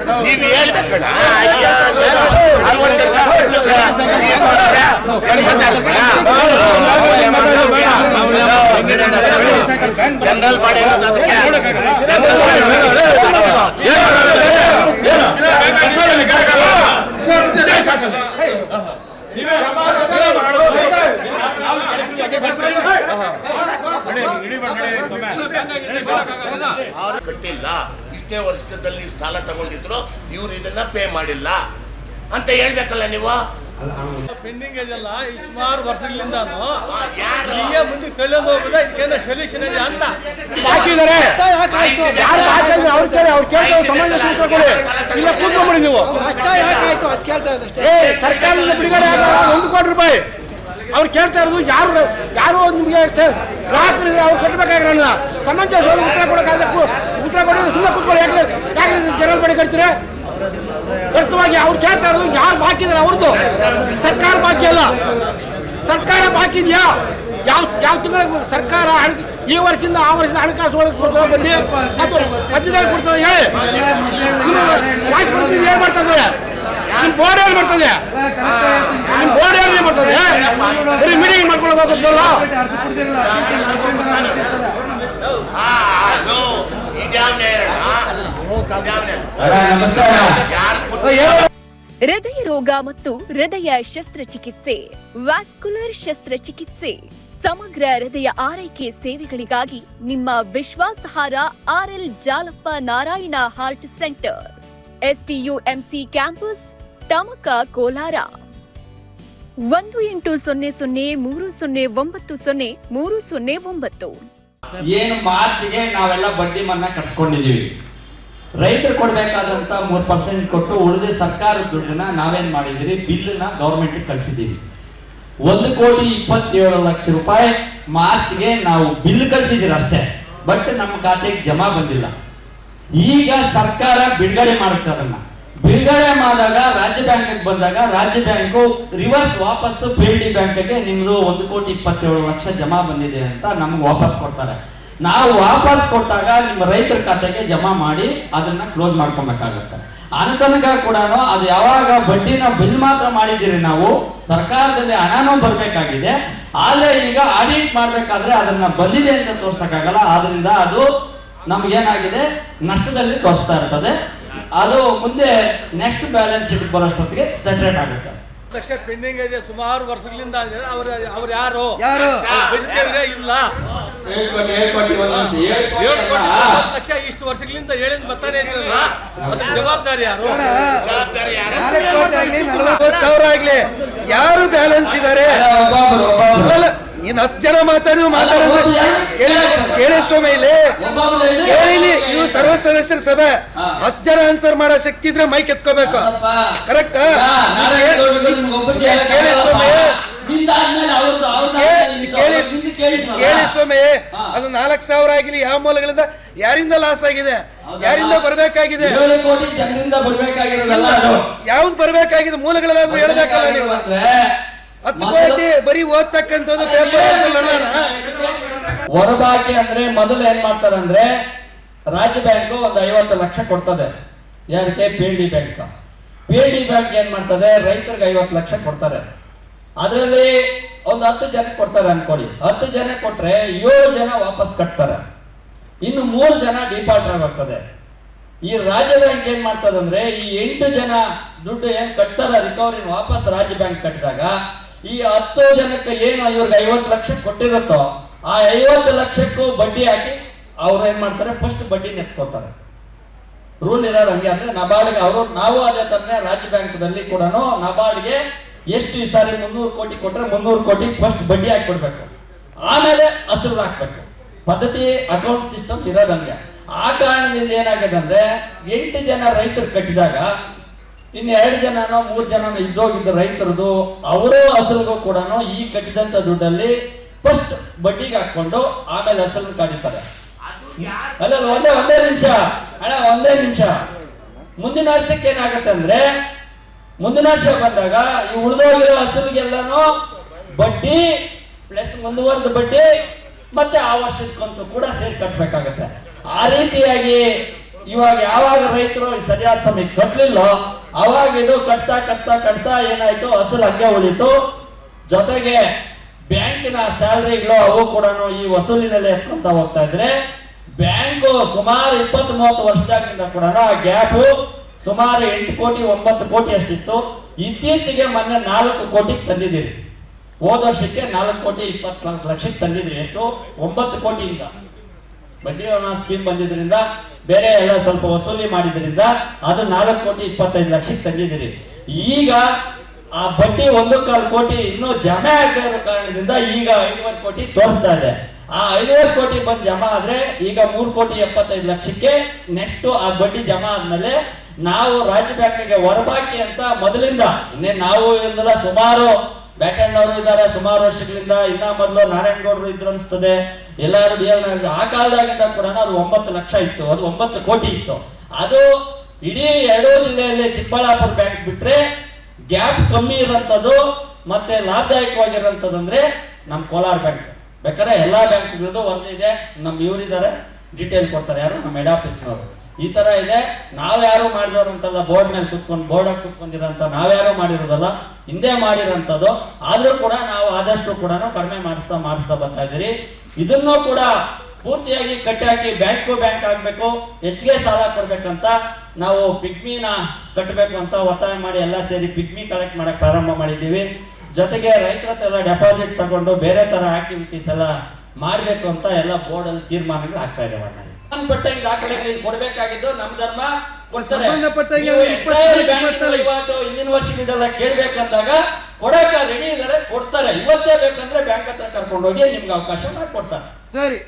ನೀವು ಹೇಳ್ಬೇಕಣ್ಣ. General body ಕಟ್ಟಿಲ್ಲ, ಇಷ್ಟೇ ವರ್ಷದಲ್ಲಿ ಸಾಲ ತಗೊಂಡಿದ್ರು, ಇವ್ರು ಇದನ್ನ ಪೇ ಮಾಡಿಲ್ಲ ಅಂತ ಹೇಳ್ಬೇಕಲ್ಲ ನೀವು. ಪೆಂಡಿಂಗ್ ಇದೆಲ್ಲ ಈ ಸುಮಾರು ವರ್ಷಗಳಿಂದ ಹೀಗೆ ಮುಂದೆ ತಿಳಿಯೋದು ಹೋಗುದಾ, ಇದಕ್ಕೇನೋ ಸೊಲ್ಯೂಷನ್ ಇದೆ ಅಂತ ಹಾಕಿದ್ದಾರೆ. ನೀವು ಸರ್ಕಾರದಿಂದ ಬಿಡುಗಡೆ ₹1 ಕೋಟಿ ಅವ್ರು ಕೇಳ್ತಾ ಇರೋದು ಯಾರು ನಿಮಗೆ ಗ್ರಾಹಕರಿದ್ರೆ ಅವ್ರು ಕಟ್ಟಬೇಕಾಗಿರೋಣ ಸಮಂಜಸ ಉತ್ತರ ಕೊಡೋಕ್ಕಾದ್ರೆ ಉತ್ತರ ಕೊಡೋದು ಸುಮ್ಮನೆ ಕೂತ್ಕೊಳ್ಳಿ. ಯಾಕೆ ಜನರಲ್ ಬಾಡಿ ಕಟ್ತೀರಾ? ವ್ಯರ್ಥವಾಗಿ ಅವ್ರು ಕೇಳ್ತಾ ಇರೋದು ಯಾರು ಬಾಕಿ ಇದ್ದಾರೆ ಅವ್ರದ್ದು. ಸರ್ಕಾರ ಬಾಕಿ ಅಲ್ಲ, ಸರ್ಕಾರ ಬಾಕಿ ಇದೆಯಾ? ಯಾವ ತಿಂಗಳ ಸರ್ಕಾರ ಈ ವರ್ಷದಿಂದ ಆ ವರ್ಷದ ಹಣಕಾಸು ಒಳಗೆ ಕೊಡ್ತದೆ ಬನ್ನಿ ಅಥವಾ ಮಧ್ಯದಲ್ಲಿ ಕೊಡ್ತದೆ ಹೇಳಿ. ವಾಜಪೇಯಿ ಏನ್ ಮಾಡ್ತಾ ಇದ್ದಾರೆ? ನಿಮ್ ಬೋರ್ಡ್ ಏನ್ ಮಾಡ್ತದೆ? ನಿಮ್ ಬೋರ್ಡ್ ಏನ್ ಮಾಡ್ತದೆ? ಬರೀ ಮೀಟಿಂಗ್ ಮಾಡ್ಕೊಳಕ್ ಹೋಗೋದಲ್ಲ. ಹೃದಯ ರೋಗ ಮತ್ತು ಹೃದಯ ಶಸ್ತ್ರಚಿಕಿತ್ಸೆ, ವ್ಯಾಸ್ಕುಲರ್ ಶಸ್ತ್ರಚಿಕಿತ್ಸೆ, ಸಮಗ್ರ ಹೃದಯ ಆರೈಕೆ ಸೇವೆಗಳಿಗಾಗಿ ನಿಮ್ಮ ವಿಶ್ವಾಸಾರ್ಹ RL Jalappa Narayana heart centre, STUMC campus, Tamaka, Kolar. 180030090309. ಏನು ಮಾರ್ಚ್ಗೆ ನಾವೆಲ್ಲ ಬಡ್ಡಿ ಮನ್ನಾ ಕಟ್ಸ್ಕೊಂಡಿದೀವಿ. ರೈತರು ಕೊಡ್ಬೇಕಾದಂತ 3% ಕೊಟ್ಟು ಉಳಿದ ಸರ್ಕಾರದ ದುಡ್ಡನ್ನ ನಾವೇನ್ ಮಾಡಿದಿರಿ, ಬಿಲ್ನ ಗವರ್ಮೆಂಟ್ ಕಳ್ಸಿದೀವಿ. ₹1,27,00,000 ಮಾರ್ಚ್ಗೆ ನಾವು ಬಿಲ್ ಕಳ್ಸಿದೀವಿ ಅಷ್ಟೇ, ಬಟ್ ನಮ್ಮ ಖಾತೆಗೆ ಜಮಾ ಬಂದಿಲ್ಲ. ಈಗ ಸರ್ಕಾರ ಬಿಡುಗಡೆ ಮಾಡುತ್ತೆ. ಅದನ್ನ ಬಿಡುಗಡೆ ಮಾಡಿದಾಗ ರಾಜ್ಯ ಬ್ಯಾಂಕ್ ಬಂದಾಗ ರಾಜ್ಯ ಬ್ಯಾಂಕು ರಿವರ್ಸ್ ವಾಪಸ್ PLD ಬ್ಯಾಂಕ್ಗೆ ನಿಮ್ದು ₹1,27,00,000 ಜಮಾ ಬಂದಿದೆ ಅಂತ ನಮ್ಗೆ ವಾಪಸ್ ಕೊಡ್ತಾರೆ. ನಾವು ವಾಪಸ್ ಕೊಟ್ಟಾಗ ನಿಮ್ಮ ರೈತರ ಖಾತೆಗೆ ಜಮಾ ಮಾಡಿ ಅದನ್ನ ಕ್ಲೋಸ್ ಮಾಡ್ಕೊಬೇಕಾಗತ್ತೆ. ಅನುತನಕ ಕೂಡ ಅದು ಯಾವಾಗ ಬಡ್ಡಿನ ಬಿಲ್ ಮಾತ್ರ ಮಾಡಿದ್ದೀರಿ, ನಾವು ಸರ್ಕಾರದಲ್ಲಿ ಹಣನೂ ಬರ್ಬೇಕಾಗಿದೆ. ಆದ್ರೆ ಈಗ ಆಡಿಟ್ ಮಾಡ್ಬೇಕಾದ್ರೆ ಅದನ್ನ ಬಂದಿದೆ ಅಂತ ತೋರ್ಸಕ್ಕಾಗಲ್ಲ. ಆದ್ರಿಂದ ಅದು ನಮ್ಗೇನಾಗಿದೆ, ನಷ್ಟದಲ್ಲಿ ತೋರಿಸ್ತಾ ಇರ್ತದೆ. ಅದು ಮುಂದೆ ನೆಕ್ಸ್ಟ್ ಬ್ಯಾಲೆನ್ಸ್ ಶೀಟ್ ಬರೋಷ್ಟೊತ್ತಿಗೆ ಸೆಟ್ರೇಟ್ ಆಗುತ್ತೆ. ಲಕ್ಷ ಪೆಂಡಿಂಗ್ ಇದೆ ಸುಮಾರು ವರ್ಷಗಳಿಂದ. ಅವ್ರು ಯಾರು ಇಲ್ಲ, 7 ಇಷ್ಟು ವರ್ಷಗಳಿಂದ ಹೇಳಿದ್ ಬರ್ತಾನೆ ಇದ್ರಲ್ಲ, ಅದ್ರ ಜವಾಬ್ದಾರಿ ಯಾರು? 40,000 ಆಗ್ಲಿ, ಯಾರು ಬ್ಯಾಲೆನ್ಸ್ ಇದ್ದಾರೆ? ಇನ್ನು 10 ಜನ ಮಾತಾಡೋದು ಕೇಳಿ ಸ್ವಾಮಿ, ಇಲ್ಲಿ ಇವು ಸರ್ವ ಸದಸ್ಯರ ಸಭೆ. 10 ಜನ ಆನ್ಸರ್ ಮಾಡೋ ಶಕ್ತಿ ಇದ್ರೆ ಮೈಕ್ ಎತ್ಕೋಬೇಕು. ಕರೆಕ್ಟ್? ಕೇಳಿ ಸ್ವಾಮಿ, ಅದು 4,000 ಆಗಿಲಿ, ಯಾವ ಮೂಲಗಳಿಂದ ಯಾರಿಂದ ಲಾಸ್ ಆಗಿದೆ, ಯಾರಿಂದ ಬರ್ಬೇಕಾಗಿದೆ, ಯಾವ್ದು ಬರ್ಬೇಕಾಗಿದೆ ಮೂಲಗಳಲ್ಲಾದ್ರೂ ಹೇಳ್ಬೇಕಲ್ಲ ನೀವು. 10 ಕೋಟಿ ಬರೀ ಓದ್ತಕ್ಕಂಥದ್ದು ಪೇಪರ್ ಹೊರಬಾಕಿ ಅಂದ್ರೆ ಮೊದಲು ಏನ್ ಮಾಡ್ತಾರೆ ಅಂದ್ರೆ, ರಾಜ್ಯ ಬ್ಯಾಂಕ್ ಒಂದು 50 ಲಕ್ಷ ಕೊಡ್ತದೆ. ಯಾರಿಗೆ? PLD bank. PLD ಬ್ಯಾಂಕ್ ಏನ್ ಮಾಡ್ತದೆ, ರೈತರಿಗೆ 50 ಲಕ್ಷ ಕೊಡ್ತಾರೆ. ಅದರಲ್ಲಿ ಒಂದು 10 ಜನ ಕೊಡ್ತಾರೆ ಅನ್ಕೊಳ್ಳಿ. 10 ಜನ ಕೊಟ್ರೆ 7 ಜನ ವಾಪಸ್ ಕಟ್ತಾರೆ, ಇನ್ನು 3 ಜನ ಡಿಫಾಲ್ಟರ್ ಆಗೋಗ್ತದೆ. ಈ ರಾಜ್ಯ ಬ್ಯಾಂಕ್ ಏನ್ ಮಾಡ್ತದೆ ಅಂದ್ರೆ, ಈ 8 ಜನ ದುಡ್ಡು ಏನ್ ಕಟ್ತಾರ ರಿಕವರಿ ವಾಪಸ್ ರಾಜ್ಯ ಬ್ಯಾಂಕ್ ಕಟ್ಟಿದಾಗ, ಈ 10 ಜನಕ್ಕೆ ಏನು ಇವ್ರಿಗೆ 50 ಲಕ್ಷ ಕೊಟ್ಟಿರುತ್ತೋ ಆ 50 ಲಕ್ಷಕ್ಕೂ ಬಡ್ಡಿ ಹಾಕಿ ಅವ್ರು ಏನ್ ಮಾಡ್ತಾರೆ, ಫಸ್ಟ್ ಬಡ್ಡಿ ನೆತ್ಕೋತಾರೆ. ರೂಲ್ ಇರೋದು ಹಂಗೆ. ಅಂದ್ರೆ ನಬಾರ್ಡ್ಗೆ ನಾವು ಅದೇ ತರನೇ ರಾಜ್ಯ ಬ್ಯಾಂಕ್ದಲ್ಲಿ ಕೂಡ ನಬಾರ್ಡ್ಗೆ ಎಷ್ಟು ಈ ಸಾರಿ 300 ಕೋಟಿ ಕೊಟ್ರೆ 300 ಕೋಟಿ ಫಸ್ಟ್ ಬಡ್ಡಿ ಹಾಕ್ಬಿಡ್ಬೇಕು, ಆಮೇಲೆ ಹಸಿರು ಹಾಕ್ಬೇಕು. ಪದ್ಧತಿ ಅಕೌಂಟ್ ಸಿಸ್ಟಮ್ ಇರೋದು ಹಂಗೆ. ಆ ಕಾರಣದಿಂದ ಏನಾಗಿದೆ ಅಂದ್ರೆ, 8 ಜನ ರೈತರು ಕಟ್ಟಿದಾಗ ಇನ್ನು 2 ಜನನೋ 3 ಜನನೋ ಇದ್ದೋಗಿದ್ದ ರೈತರದು ಅವರು ಹಸಿರಿಗೂ ಕೂಡ ಈ ಕಟ್ಟಿದಂತ ದುಡ್ಡಲ್ಲಿ ಫಸ್ಟ್ ಬಡ್ಡಿಗೆ ಹಾಕೊಂಡು ಆಮೇಲೆ ಹಸಿರು ಕಾಡಿತಾರೆ. ಅಲ್ಲ, ಒಂದೇ ನಿಮಿಷ ಅಣ್ಣ, ಒಂದೇ ನಿಮಿಷ. ಮುಂದಿನ ವರ್ಷಕ್ಕೆ ಏನಾಗತ್ತೆ ಅಂದ್ರೆ, ಮುಂದಿನ ವರ್ಷ ಬಂದಾಗ ಈ ಉಳಿದೋಗಿರೋ ಹಸಿರಿಗೆಲ್ಲಾನು ಬಡ್ಡಿ ಪ್ಲಸ್ ಮುಂದುವರೆದ ಬಡ್ಡಿ ಮತ್ತೆ ಆ ವರ್ಷದ ಕಂತು ಕೂಡ ಸೇರಿ ಕಟ್ಟಬೇಕಾಗತ್ತೆ. ಆ ರೀತಿಯಾಗಿ ಇವಾಗ ಯಾವಾಗ ರೈತರು ಸರಿಯಾದ ಸಮಯಕ್ಕೆ ಕಟ್ಟಲಿಲ್ಲ ಅವಾಗ ಇದು ಕಟ್ತಾ ಕಟ್ತಾ ಕಟ್ತಾ ಏನಾಯ್ತು, ಅಸಲು ಹಂಗೆ ಉಳಿತು. ಜೊತೆಗೆ ಬ್ಯಾಂಕಿನ ಸ್ಯಾಲರಿಗಳು ಅವು ಕೂಡ ಈ ವಸೂಲಿನಲ್ಲಿ ಎತ್ಕೊಂತ ಹೋಗ್ತಾ ಇದ್ರೆ ಬ್ಯಾಂಕು ಸುಮಾರು 20-30 ವರ್ಷದಾಗಿಂದ ಕೂಡ ಆ ಗ್ಯಾಪು ಸುಮಾರು 8 ಕೋಟಿ 9 ಕೋಟಿ ಅಷ್ಟಿತ್ತು. ಇತ್ತೀಚೆಗೆ ಮೊನ್ನೆ 4 ಕೋಟಿಗೆ ತಂದಿದ್ದೀರಿ. ಹೋದ ವರ್ಷಕ್ಕೆ 4 ಕೋಟಿ 24 ಲಕ್ಷಕ್ಕೆ ತಂದಿದ್ರಿ. ಎಷ್ಟು? 9 ಕೋಟಿಯಿಂದ ಬಡ್ಡಿ ಸ್ಕೀಮ್ ಬಂದಿದ್ರಿಂದ ಬೇರೆ ಎಲ್ಲ ಸ್ವಲ್ಪ ವಸೂಲಿ ಮಾಡಿದ್ರಿಂದ ಅದು 4 ಕೋಟಿ 25 ಲಕ್ಷಕ್ಕೆ ತಂದಿದ್ದೀರಿ. ಈಗ ಆ ಬಡ್ಡಿ 1.25 ಕೋಟಿ ಇನ್ನೂ ಜಮೆ ಆಗದೆ ಇರೋ ಕಾರಣದಿಂದ ಈಗ 5.5 ಕೋಟಿ ತೋರಿಸ್ತಾ ಇದೆ. ಆ 5.5 ಕೋಟಿ ಬಂದು ಜಮಾ ಆದ್ರೆ ಈಗ 3 ಕೋಟಿ 75 ಲಕ್ಷಕ್ಕೆ ನೆಕ್ಸ್ಟ್ ಆ ಬಡ್ಡಿ ಜಮಾ ಆದ್ಮೇಲೆ ನಾವು ರಾಜ್ಯ ಬ್ಯಾಂಕಿಗೆ ಹೊರಬಾಕಿ ಅಂತ ಮೊದಲಿಂದ ಇನ್ನೇ ನಾವು ಇರೋದಲ್ಲ, ಸುಮಾರು ಬ್ಯಾಟಣ್ಣವರು ಇದ್ದಾರೆ ಸುಮಾರು ವರ್ಷಗಳಿಂದ. ಇನ್ನ ಮೊದಲು ನಾರಾಯಣಗೌಡರು ಇದ್ರು ಅನಿಸ್ತದೆ, ಎಲ್ಲಾರು ಆ ಕಾಲದಾಗಿಂದ ಕೂಡ ಅದು 9 ಲಕ್ಷ ಇತ್ತು, ಅದು 9 ಕೋಟಿ ಇತ್ತು. ಅದು ಇಡೀ 2 ಜಿಲ್ಲೆಯಲ್ಲಿ ಚಿಕ್ಕಬಳ್ಳಾಪುರ ಬ್ಯಾಂಕ್ ಬಿಟ್ರೆ ಗ್ಯಾಪ್ ಕಮ್ಮಿ ಇರೋಂಥದ್ದು ಮತ್ತೆ ಲಾಭದಾಯಕವಾಗಿರೋಂಥದ್ದು ಅಂದ್ರೆ ನಮ್ಮ ಕೋಲಾರ ಬ್ಯಾಂಕ್. ಬೇಕಾದ್ರೆ ಎಲ್ಲಾ ಬ್ಯಾಂಕ್ಗಳದ್ದು ವರದಿ ಇದೆ, ನಮ್ಮ ಇವರಿದ್ದಾರೆ ಡೀಟೇಲ್ ಕೊಡ್ತಾರೆ, ಯಾರು ನಮ್ಮ ಹೆಡ್ ಆಫೀಸ್ನವರು. ಈ ತರ ಇದೆ. ನಾವ್ಯಾರು ಮಾಡಿದವರು ಅಂತಲ್ಲ, ಬೋರ್ಡ್ ಮೇಲೆ ಕುತ್ಕೊಂಡು ಬೋರ್ಡಾಗಿ ಕುತ್ಕೊಂಡಿರೋಂಥ ನಾವ್ಯಾರು ಮಾಡಿರೋದಲ್ಲ, ಹಿಂದೆ ಮಾಡಿರೋಂಥದ್ದು. ಆದ್ರೂ ಕೂಡ ನಾವು ಆದಷ್ಟು ಕೂಡ ಕಡಿಮೆ ಮಾಡಿಸ್ತಾ ಬರ್ತಾ ಇದ್ದೀರಿ. ಇದನ್ನು ಕೂಡ ಪೂರ್ತಿಯಾಗಿ ಕಟ್ಟಾಕಿ ಬ್ಯಾಂಕ್ ಆಗ್ಬೇಕು, ಹೆಚ್ಚಿಗೆ ಸಾಲ ಕೊಡ್ಬೇಕಂತ ನಾವು ಪಿಗ್ಮಿನ ಕಟ್ಟಬೇಕು ಅಂತ ಒತ್ತಾಯ ಮಾಡಿ ಎಲ್ಲ ಸೇರಿ ಪಿಗ್ಮಿ ಕಲೆಕ್ಟ್ ಮಾಡಕ್ ಪ್ರಾರಂಭ ಮಾಡಿದ್ದೀವಿ. ಜೊತೆಗೆ ರೈತರ ಹತ್ರ ಎಲ್ಲ ಡೆಪಾಸಿಟ್ ತಗೊಂಡು ಬೇರೆ ತರ ಆಕ್ಟಿವಿಟೀಸ್ ಎಲ್ಲ ಮಾಡ್ಬೇಕು ಅಂತ ಎಲ್ಲ ಬೋರ್ಡ್ ಅಲ್ಲಿ ತೀರ್ಮಾನಗಳು ಆಗ್ತಾ ಇದೆ. ಸಂಬಂಧಪಟ್ಟಂಗೆ ದಾಖಲೆಗಳನ್ನು ಕೊಡಬೇಕಾಗಿದ್ದು ನಮ್ಮ ಧರ್ಮ ಕೊಡ್ತಾರೆ. ಹಿಂದಿನ ವರ್ಷಗಳಿಂದೆಲ್ಲ ಕೇಳ್ಬೇಕಂದಾಗ ಕೊಡಕ ರೆಡಿ ಇದಾರೆ, ಕೊಡ್ತಾರೆ. ಇವತ್ತೇ ಬೇಕಂದ್ರೆ ಬ್ಯಾಂಕ್ ಹತ್ರ ಕರ್ಕೊಂಡು ಹೋಗಿ ನಿಮ್ಗೆ ಅವಕಾಶ ಮಾಡಿಕೊಡ್ತಾರೆ. ಸರಿ.